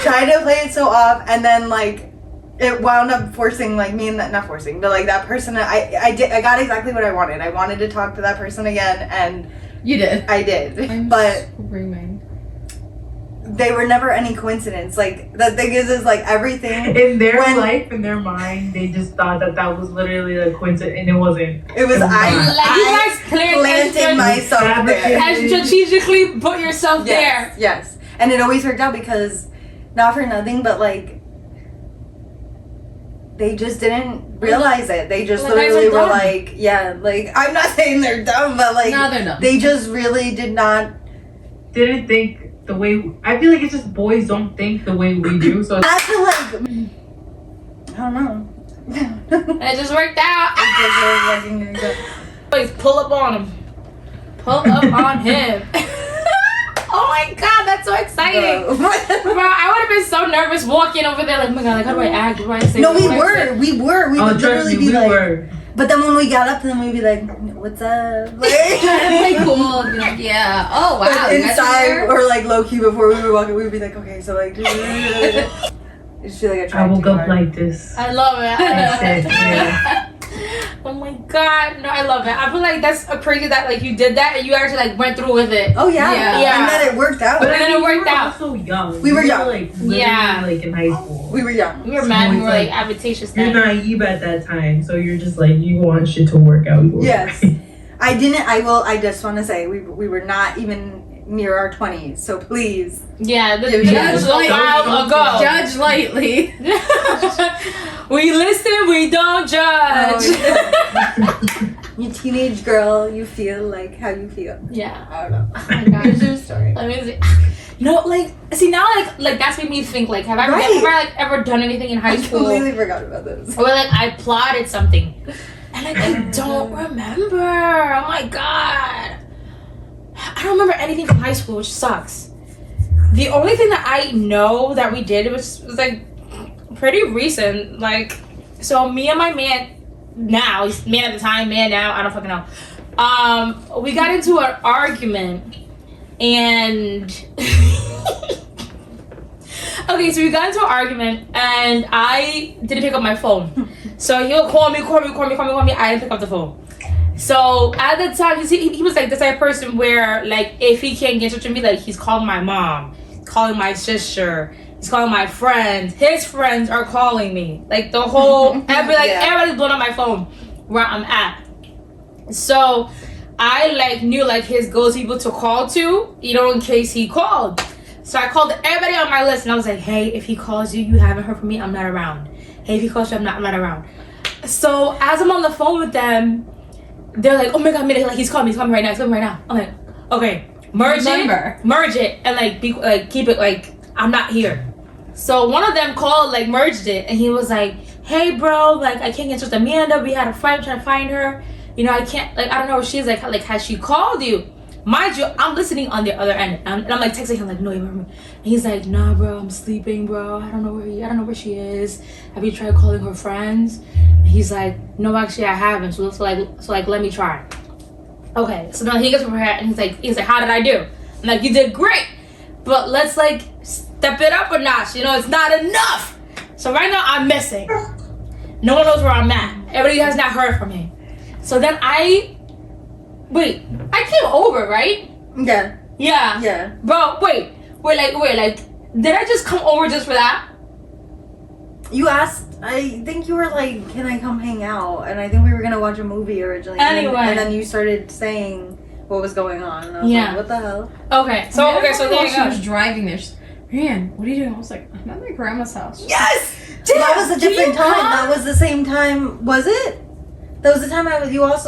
trying to play it so off, and then like it wound up forcing like me and that, not forcing, but like that person. I got exactly what I wanted. I wanted to talk to that person again, and You did. I did. I'm but screaming. they were never any coincidence. Like, the thing is like everything In their life, in their mind, they just thought that was literally a coincidence, and it wasn't. it was Like, you guys planted myself there. and strategically put yourself there. Yes, and it always worked out because, not for nothing, but like they just didn't realize it. They just Like, literally guys are were dumb. like, yeah, like, I'm not saying they're dumb, but like No, they're not. they just really did not. Didn't think the way. I feel like it's just boys don't think the way we do. So I feel like I don't know. And it just worked out. It just Always pull up on him. Pull up on him. Oh my god, that's so exciting. Bro, I would have been so nervous walking over there like, oh my god, like, how do I act? What do I say? No, What we do I were. say? We would literally be we like, were. but then when we got up to them, we'd be like, what's up? Play cool and be like, yeah. Oh wow. But you guys are inside, there? or like low key before we were walking, we'd be like, okay, so like, I just feel like I I tried woke too up hard. like this. I love it. That's it, yeah. Oh my god, no, I love it. I feel like that's crazy that like you did that and you actually like went through with it. Oh yeah. Yeah. And then it worked out. But then it we worked were out. also young. We were young. Like literally, Yeah. like in high school. We were young. We were mad. We were like Like, advantageous You're then. naive at that time, so you're just like you want shit to work out. Yes. I just want to say we were not even near our 20s, so please. Yeah, this Yeah. was a while ago. Judge lightly. We listen, we don't judge. Oh, you teenage girl, you feel like how you feel. Yeah. I don't know. Oh my god. It's your story. Let me see. No, like, see now, like that's made me think. Like, have I Right. ever done anything in high I school completely forgot about this. where like I plotted something, and like I don't remember. Oh my god, I don't remember anything from high school, which sucks. The only thing that I know that we did was like pretty recent. Like, so me and my man now, he's man at the time, man now, I don't fucking know. We got into an argument. And okay, so we got into an argument and I didn't pick up my phone. So he'll call me. I didn't pick up the phone. So at the time, he was like this type of person where like if he can't get in touch with me, like he's calling my mom, calling my sister, he's calling my friends. His friends are calling me. Like the whole everybody's blowing up my phone where I'm at. So I like knew like his go-to people to call to, you know, in case he called. So I called everybody on my list and I was like, hey, if he calls you, you haven't heard from me, I'm not around. Hey, if he calls you, I'm not around. So as I'm on the phone with them, they're like, oh my god, like he's calling me right now. I'm like, okay, merge it, and like keep it like I'm not here. So one of them called, like merged it, and he was like, hey bro, like I can't get in touch with Amanda. We had a fight trying to find her. You know, I can't, like, I don't know where she's, like, has she called you? Mind you, I'm listening on the other end. And I'm like, texting him, like, no, you remember me? And he's like, nah, bro, I'm sleeping, bro. I don't know where she is. Have you tried calling her friends? And he's like, no, actually, I haven't. So let me try. Okay, so then he gets over here, and he's like, how did I do? I'm like, you did great. But let's, like, step it up a notch. You know, it's not enough. So right now, I'm missing. No one knows where I'm at. Everybody has not heard from me. So then I came over, right? Yeah. Yeah. Bro, wait, did I just come over just for that? You asked, I think you were like, can I come hang out? And I think we were gonna watch a movie originally. Anyway. And then you started saying, what was going on. And I was Yeah. like, what the hell? Okay, so there you She go. was driving there. She's, man, what are you doing? I was like, I'm at my grandma's house. Yes! That was a different time. That was the same time. Was it? That was the time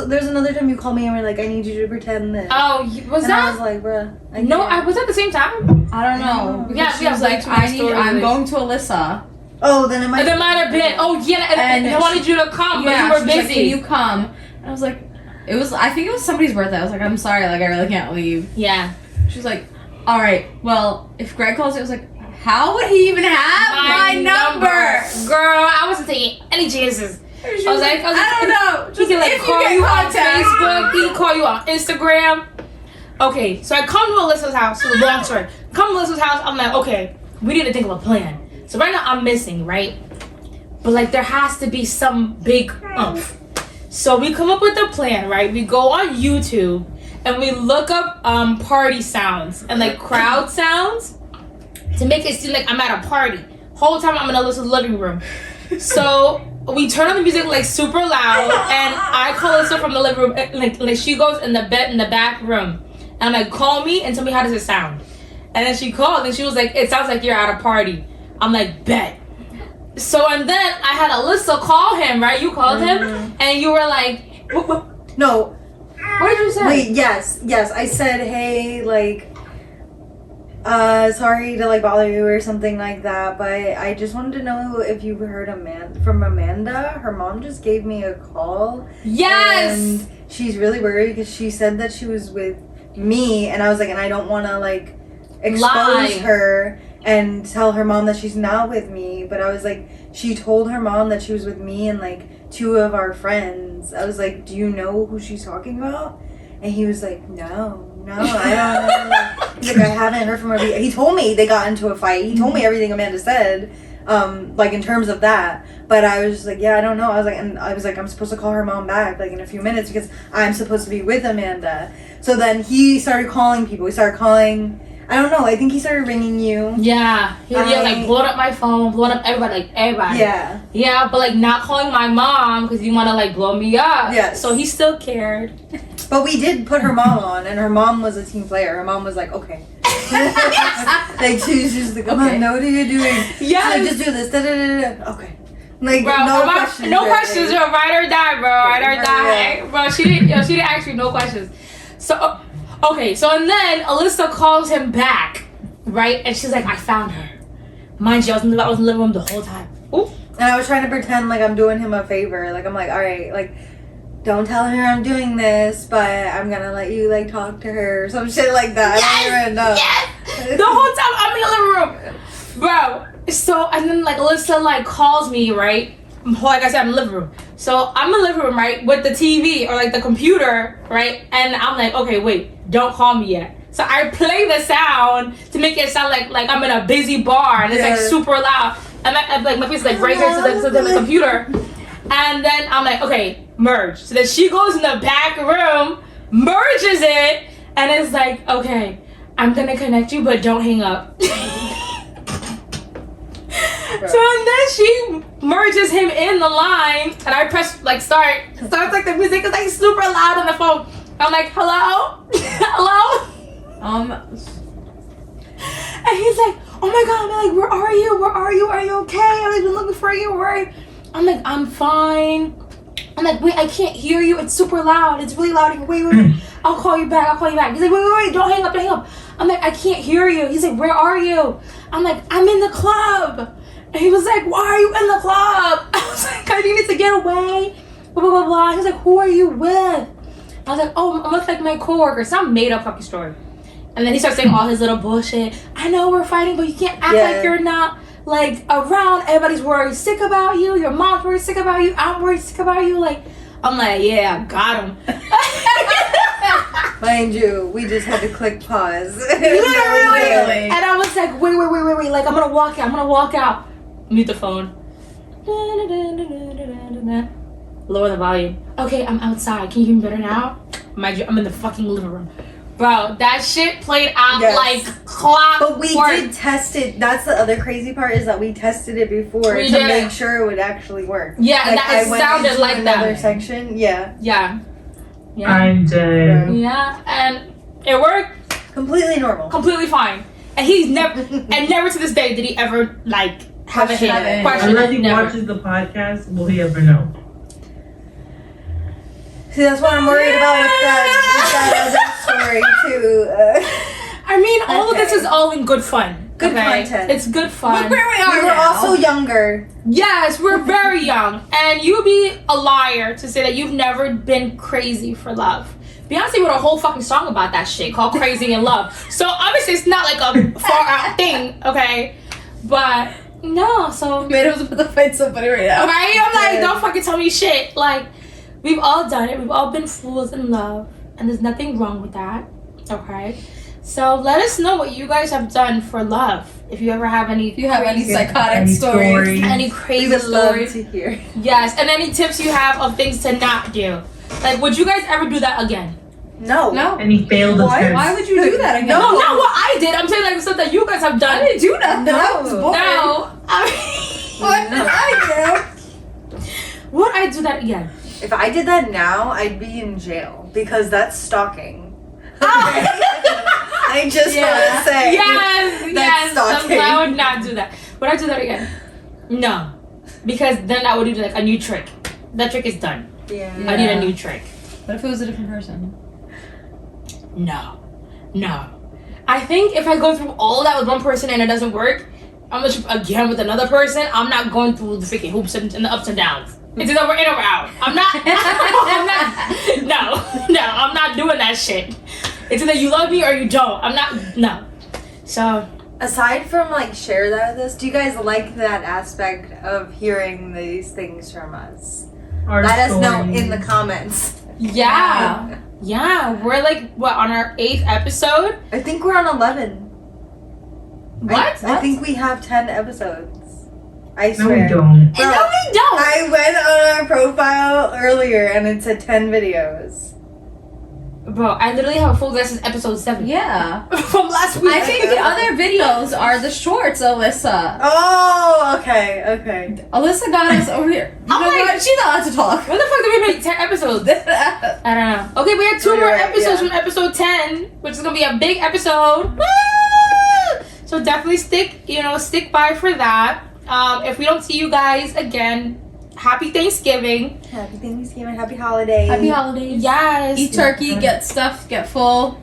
there's another time you called me and were like, I need you to pretend this. Oh, was and that? I was like, bruh. No, I was at the same time. I don't know. Yeah, She was like, I'm going to Alyssa. Oh, then it might. There might have been. Oh yeah, and I wanted you to come, but you were she was busy. like, can you come? And I was like, I think it was somebody's birthday. I was like, I'm sorry, like I really can't leave. Yeah. She was like, all right, well, if Greg calls you, I was like, how would he even have my number? Girl, I wasn't taking any chances. I was like, I don't know. He can like if call get you on contact. Facebook. He can call you on Instagram. Okay, so I come to Alyssa's house. So long story. Come to Alyssa's house. I'm like, okay, we need to think of a plan. So right now I'm missing, right? But like there has to be some big oomph. So we come up with a plan, right? We go on YouTube and we look up party sounds and like crowd sounds to make it seem like I'm at a party. Whole time I'm in Alyssa's living room. So we turn on the music like super loud and I call Alyssa from the living room. Like she goes in the bed in the back room. And I'm like, call me and tell me how does it sound. And then she called and she was like, it sounds like you're at a party. I'm like, bet. So and then I had Alyssa call him, right? You called him and you were like, what? No. What did you say? Wait, yes. I said, hey, like, sorry to like bother you or something like that, but I just wanted to know if you heard from Amanda. Her mom just gave me a call. Yes. And she's really worried because she said that she was with me, and I was like, and I don't want to like expose her and tell her mom that she's not with me, but I was like, she told her mom that she was with me and like 2 of our friends. I was like, do you know who she's talking about? And he was like, no, I don't know. He's like, I haven't heard from her. He told me they got into a fight. He told me everything Amanda said, like in terms of that. But I was just like, yeah, I don't know. I was like, I'm supposed to call her mom back like in a few minutes because I'm supposed to be with Amanda. So then he started calling people. He started calling. I don't know. I think he started ringing you. Yeah. He was like blowing up my phone, blowing up everybody. Yeah. Yeah, but like not calling my mom because you want to like blow me up. Yes. So he still cared. But we did put her mom on, and her mom was a team player. Her mom was like, okay. Like she's just like, come on, what are you doing? Yeah. Like, just do this. Da, da, da, da. Okay. Like bro, questions. No questions. You're ride or die, bro. Ride or die. Yeah. Bro, she didn't ask you no questions. So okay, so and then Alyssa calls him back, right? And she's like, I found her. Mind you, I was in the living room the whole time. Ooh. And I was trying to pretend like I'm doing him a favor. Like I'm like, all right, like don't tell her I'm doing this, but I'm gonna let you like talk to her or some shit like that. Yes! I don't even know. Yes! The whole time I'm in the living room, bro. So and then like Alyssa like calls me, right? Like I said, I'm in the living room. So I'm in the living room, right, with the TV or like the computer, right? And I'm like, okay, wait, don't call me yet. So I play the sound to make it sound like I'm in a busy bar and it's like super loud. And my face is like right here to the computer. And then I'm like, okay, merge. So then she goes in the back room, merges it, and it's like, okay, I'm gonna connect you, but don't hang up. So and then she merges him in the line, and I press like start. Starts like the music is like super loud on the phone. I'm like, hello, hello. And he's like, oh my god. I'm like, where are you? Where are you? Are you okay? I've been looking for you. Where are you? I'm like, I'm fine. I'm like, wait, I can't hear you. It's super loud. It's really loud. Wait. I'll call you back. He's like, wait. Don't hang up. I'm like, I can't hear you. He's like, where are you? I'm like, I'm in the club. And he was like, why are you in the club? I was like, I needed to get away. Blah, blah, blah, blah. He's like, who are you with? I was like, oh, I'm with like my coworker. Some made up fucking story. And then he starts saying all his little bullshit. I know we're fighting, but you can't act like you're not like around. Everybody's worried sick about you. Your mom's worried sick about you. I'm worried sick about you. Like, I'm like, yeah, I got him. Mind you, we just had to click pause. Literally. And I was like, wait. Like, I'm gonna walk out. Mute the phone. Lower the volume. Okay, I'm outside. Can you hear me better now? Mind you, I'm in the fucking living room. Bro, that shit played out like clockwork. But we did test it. That's the other crazy part is that we tested it before to make sure it would actually work. Yeah, like, it sounded like that. Another section, yeah. Yeah. I'm dead. Yeah, and it worked Completely normal. completely fine. And he's never, and never to this day did he ever like have a hit. Question Unless he it, never. watches the podcast, will he ever know? See, that's what I'm worried about with that other story too. I mean, all of this Okay. is all in good fun. Good content. It's good fun. Look where we are We were now. also younger. Yes, we're very young, and you'd be a liar to say that you've never been crazy for love. Beyonce wrote a whole fucking song about that shit called "Crazy in Love." So obviously, it's not like a far out thing, okay? But no, so Made was about to fight somebody right now. right? I'm like, don't fucking tell me shit. Like, we've all done it. We've all been fools in love, and there's nothing wrong with that, okay? So let us know what you guys have done for love. If you ever have any, If you have any crazy- psychotic Any stories. stories. any We crazy would love stories, to hear. yes, and any tips you have of things to not do. Like, would you guys ever do that again? No. No. And he failed Why? attempts. Why would you do that again? No, not what I did. I'm saying like stuff that you guys have done. I didn't do nothing. No. I was bored. No, What did I would I do that again? If I did that now, I'd be in jail because that's stalking. I just want to say. Yes, yes. stalking. I would not do that. Would I do that again? No, because then I would do like a new trick. That trick is done. Yeah. I need a new trick. do? What if it was a different person? No. I think if I go through all that with one person and it doesn't work, I'm gonna try again with another person. I'm not going through the freaking hoops and the ups and downs. It's either we're in or we're out. I'm not. I'm not doing that shit. It's either you love me or you don't. I'm not. No. So Aside from like share that with us, do you guys like that aspect of hearing these things from us? Our Let us know stories. in the comments. yeah, we're like what on our 8th episode. I think we're on 11. What? I think we have 10 episodes. I No, swear. we don't. Bro, No, we don't. I went on our profile earlier and it said 10 videos. Bro, I literally have a full list. Is episode 7 Yeah. from last week. I think the other videos are the shorts, Alyssa. Oh, okay. Alyssa got us over here. You I'm know like- what? She's not allowed to talk. When the fuck did we make 10 episodes? I don't know. Okay, we had 2 You're more right, episodes yeah. from episode 10, which is gonna be a big episode. Woo! So definitely stick by for that. If we don't see you guys again, happy Thanksgiving. Happy Thanksgiving, happy holidays. Happy holidays. Yes. Eat turkey, get stuffed, get full.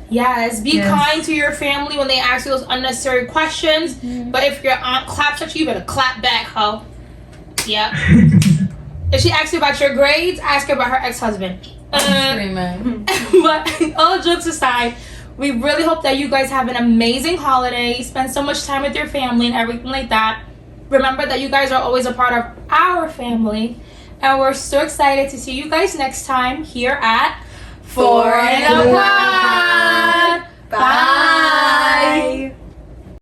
Yes. Be Yes. kind to your family when they ask you those unnecessary questions. But if your aunt claps at you, you better clap back, ho. Yep. If she asks you about your grades, ask her about her ex-husband. Screaming. But all jokes aside, we really hope that you guys have an amazing holiday, spend so much time with your family and everything like that. Remember that you guys are always a part of our family, and we're so excited to see you guys next time here at FourinaPod.